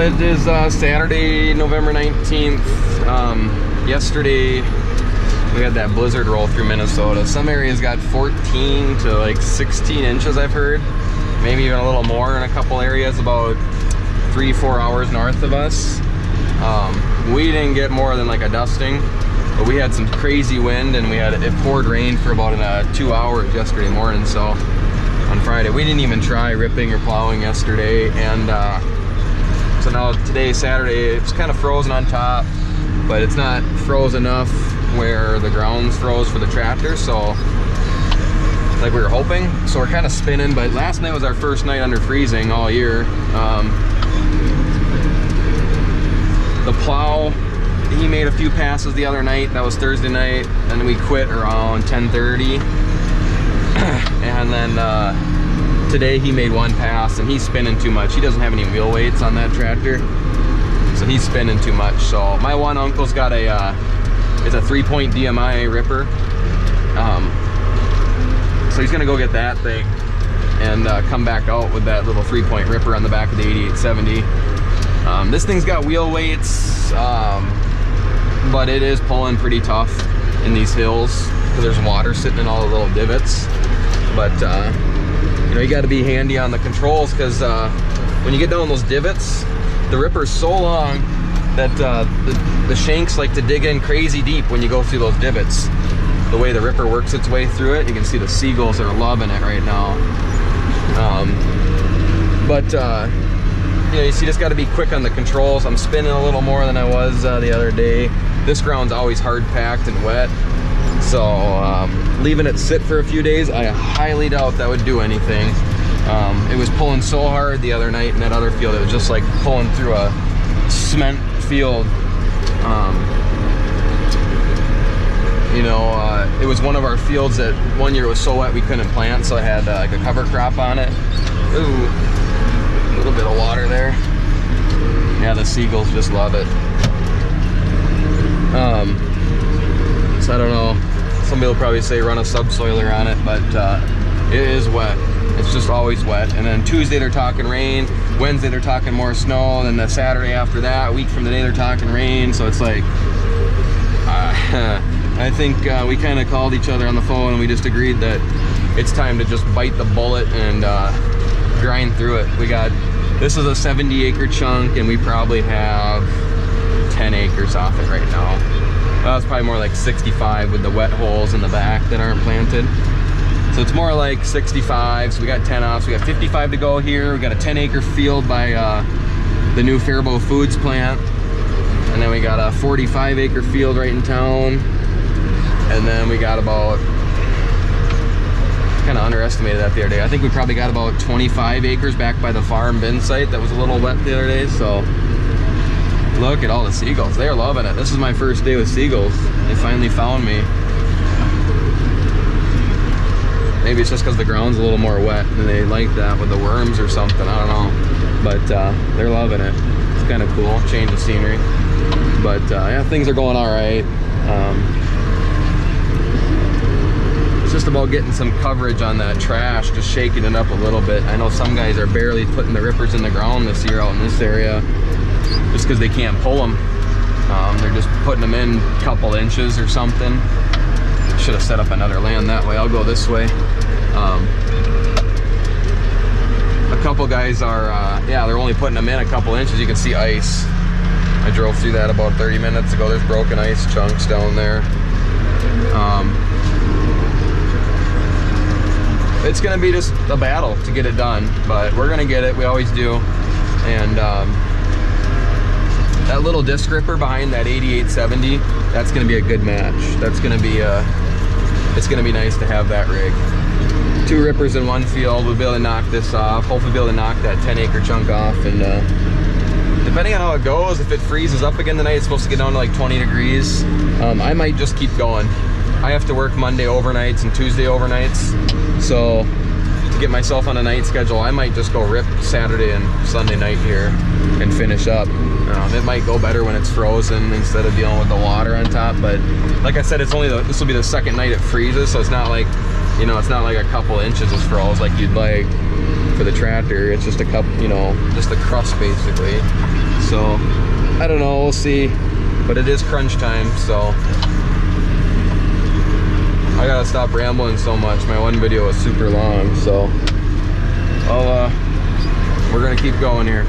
it is Saturday, November 19th. Yesterday we had that blizzard roll through Minnesota. Some areas got 14 to like 16 inches, I've heard. Maybe even a little more in a couple areas about 3-4 hours north of us. We didn't get more than like a dusting, but we had some crazy wind, and it poured rain for about 2 hours yesterday morning. So on Friday we didn't even try ripping or plowing yesterday, and so now today, Saturday, it's kind of frozen on top, but it's not froze enough where the ground's froze for the tractor, so like we were hoping. So we're kind of spinning, but last night was our first night under freezing all year. The plow, he made a few passes the other night. That was Thursday night, and we quit around 10:30. And then today he made one pass, and he's spinning too much. He doesn't have any wheel weights on that tractor, so he's spinning too much. So my one uncle's got it's a 3-point DMI ripper. So he's gonna go get that thing and come back out with that little 3-point ripper on the back of the 8870. This thing's got wheel weights, but it is pulling pretty tough in these hills because there's water sitting in all the little divots. But you know, you got to be handy on the controls, because when you get down those divots, the ripper's so long that the shanks like to dig in crazy deep when you go through those divots. The way the ripper works its way through it, you can see the seagulls are loving it right now. You know, you just got to be quick on the controls. I'm spinning a little more than I was the other day. This ground's always hard packed and wet, so leaving it sit for a few days, I highly doubt that would do anything. It was pulling so hard the other night in that other field, it was just like pulling through a cement field. You know, it was one of our fields that one year was so wet we couldn't plant, so I had like a cover crop on it. Ooh, a little bit of water there. Yeah, the seagulls just love it. So I don't know, somebody will probably say run a subsoiler on it, but it is wet. It's just always wet. And then Tuesday they're talking rain, Wednesday they're talking more snow, and then the Saturday after that, a week from today, they're talking rain. So it's like, I think we kind of called each other on the phone and we just agreed that it's time to just bite the bullet and grind through it. This is a 70-acre chunk, and we probably have 10 acres off it right now. Well, it's probably more like 65 with the wet holes in the back that aren't planted. So it's more like 65, so we got 10 off. So we got 55 to go here. We got a 10-acre field by the new Faribault Foods plant. And then we got a 45-acre field right in town. And then we got about, kind of underestimated that the other day, I think we probably got about 25 acres back by the farm bin site that was a little wet the other day. So look at all the seagulls. They're loving it. This is my first day with seagulls. They finally found me. Maybe it's just because the ground's a little more wet and they like that with the worms or something. I don't know. But they're loving it. It's kind of cool. Change of scenery. But yeah, things are going all right. It's just about getting some coverage on that trash, just shaking it up a little bit. I know some guys are barely putting the rippers in the ground this year out in this area just because they can't pull them. They're just putting them in a couple inches or something. Should have set up another land that way. I'll go this way. A couple guys are, yeah, they're only putting them in a couple inches. You can see ice. I drove through that about 30 minutes ago. There's broken ice chunks down there. It's gonna be just a battle to get it done, but we're gonna get it. We always do. And that little disc ripper behind that 8870, that's gonna be a good match. That's gonna be it's gonna be nice to have that rig. 2 rippers in one field. We'll be able to knock this off. Hopefully be able to knock that 10-acre chunk off. And depending on how it goes, if it freezes up again tonight, it's supposed to get down to like 20 degrees. I might just keep going. I have to work Monday overnights and Tuesday overnights. So to get myself on a night schedule, I might just go rip Saturday and Sunday night here and finish up. It might go better when it's frozen instead of dealing with the water on top. But like I said, it's only this will be the second night it freezes, so it's not like, you know, it's not like a couple inches is froze like you'd like for the tractor. It's just a couple, you know, just the crust basically. So I don't know, we'll see. But it is crunch time, so I gotta stop rambling so much. My one video was super long, so we're gonna keep going here.